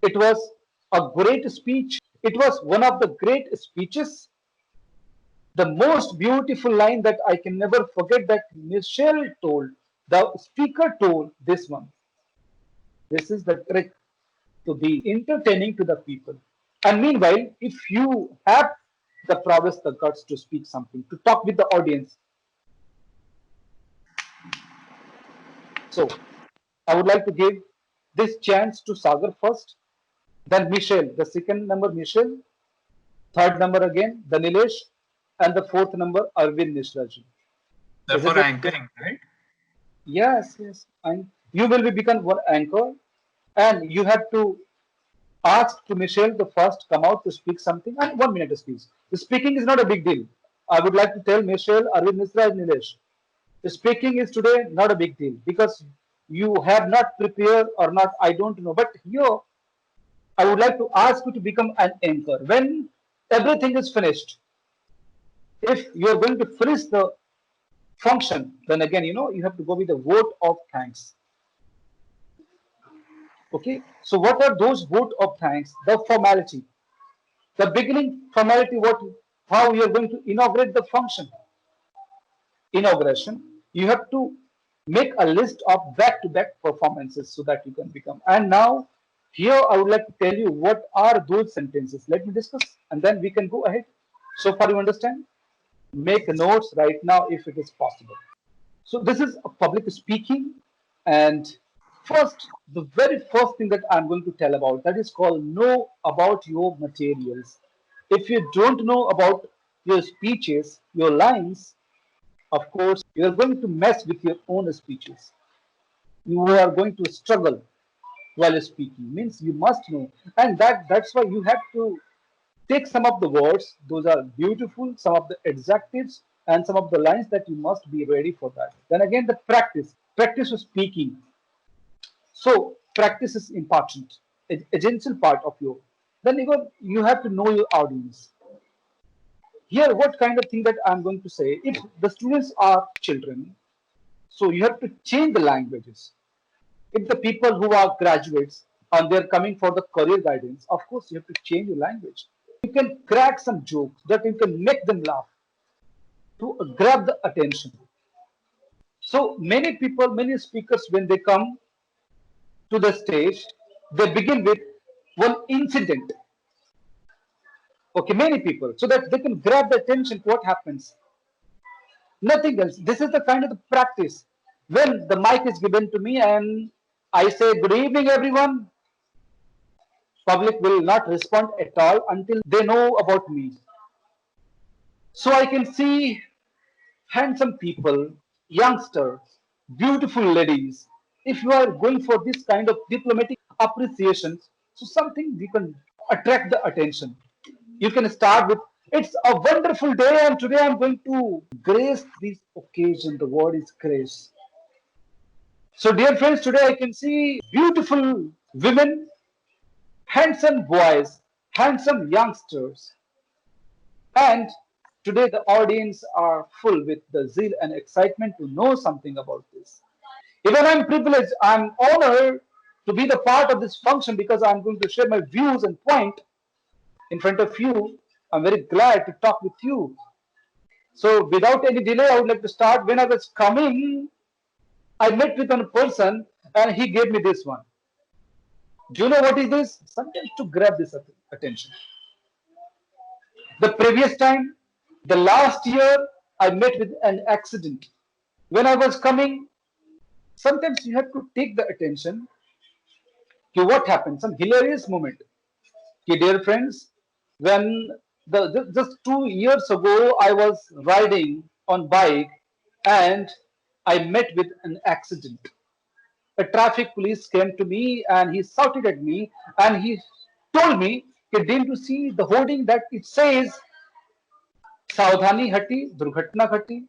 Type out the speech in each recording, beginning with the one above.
It was a great speech. It was one of the great speeches. The most beautiful line that I can never forget that Michelle told, the speaker told this one. This is the trick to be entertaining to the people. And meanwhile, if you have the prowess, the guts to speak something, to talk with the audience, so I would like to give this chance to Sagar first, then Michelle, the second number Michelle, third number again, the Nilesh, and the fourth number Arvind Mishra ji. Is it Therefore, okay? anchoring, right? Yes, yes. And you will be become one anchor, and you have to ask to Michelle the first come out to speak something, and 1 minute speech. The speaking is not a big deal. I would like to tell Michelle, Arvind Mishra, and Nilesh. The speaking is today not a big deal because you have not prepared or not. I don't know, but here I would like to ask you to become an anchor when everything is finished. If you are going to finish the function, then again, you have to go with the vote of thanks. Okay. So what are those vote of thanks? The formality, the beginning formality, how you are going to inaugurate the function. Inauguration, you have to make a list of back-to-back performances so that you can become. And now, here I would like to tell you what are those sentences. Let me discuss, and then we can go ahead. So far, you understand? Make notes right now if it is possible. So this is a public speaking, and first, the very first thing that I'm going to tell about that is called know about your materials. If you don't know about your speeches, your lines, of course, you are going to mess with your own speeches. You are going to struggle while speaking. Means you must know, and that's why you have to take some of the words. Those are beautiful. Some of the adjectives and some of the lines that you must be ready for that. Then again, the practice of speaking. So practice is important, essential part of your. Then even you have to know your audience. Here, what kind of thing that I'm going to say? If the students are children, so you have to change the languages. If the people who are graduates and they're coming for the career guidance, of course you have to change your language. You can crack some jokes that you can make them laugh to grab the attention. So many people, many speakers, when they come to the stage, they begin with one incident. Okay, many people, so that they can grab the attention. What happens? Nothing else. This is the kind of the practice. When the mic is given to me and I say, "Good evening, everyone," public will not respond at all until they know about me. So I can see handsome people, youngsters, beautiful ladies. If you are going for this kind of diplomatic appreciation, so something you can attract the attention. You can start with, "It's a wonderful day, and today I'm going to grace this occasion." The word is grace. So, dear friends, today I can see beautiful women, handsome boys, handsome youngsters, and today the audience are full with the zeal and excitement to know something about this. Even I'm privileged, I'm honored to be the part of this function because I'm going to share my views and point in front of you. I'm very glad to talk with you. So without any delay, I would like to start. When I was coming, I met with one person and he gave me this one. Do you know what is this? Sometimes to grab this attention. The previous time, the last year, I met with an accident. When I was coming, sometimes you have to take the attention to what happened, some hilarious moment. Okay, dear friends, when just 2 years ago, I was riding on bike and I met with an accident. A traffic police came to me and he shouted at me and he told me, "Didn't you see the hoarding that it says Saudhani Hati, Durghatna Ghati?"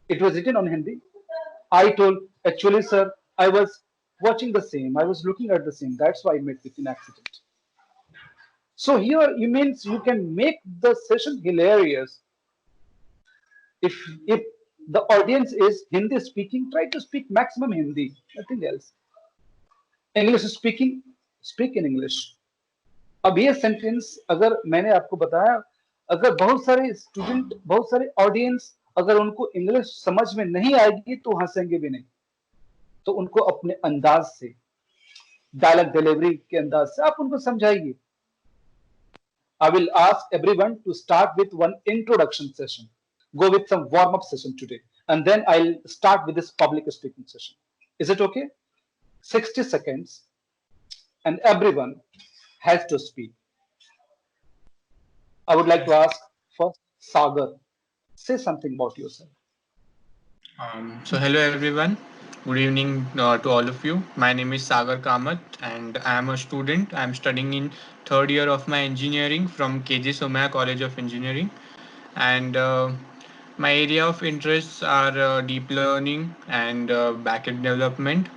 It was written on Hindi. I told, "Actually, sir, I was watching the same. I was looking at the same. That's why I met with an accident." So here you means you can make the session hilarious. If the audience is Hindi speaking, try to speak maximum Hindi, nothing else. English speaking, speak in English. अब ये sentence अगर मैंने आपको बताया, अगर बहुत सारे student, बहुत सारे ऑडियंस, अगर उनको इंग्लिश समझ में नहीं आएगी तो हंसेंगे भी नहीं, तो उनको अपने अंदाज से, डायलॉग डिलीवरी के अंदाज से आप उनको समझाइए. I will ask everyone to start with one introduction session. Go with some warm up session today. And then I'll start with this public speaking session. Is it okay? 60 seconds and everyone has to speak. I would like to ask first Sagar, say something about yourself. So hello everyone. Good evening to all of you. My name is Sagar Kamath and I am a student. I am studying in third year of my engineering from KJ Somaya College of Engineering. And my area of interests are deep learning and backend development.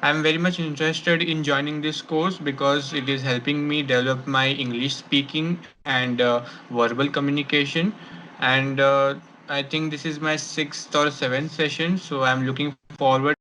I am very much interested in joining this course because it is helping me develop my English speaking and verbal communication. And I think this is my sixth or seventh session, so I'm looking forward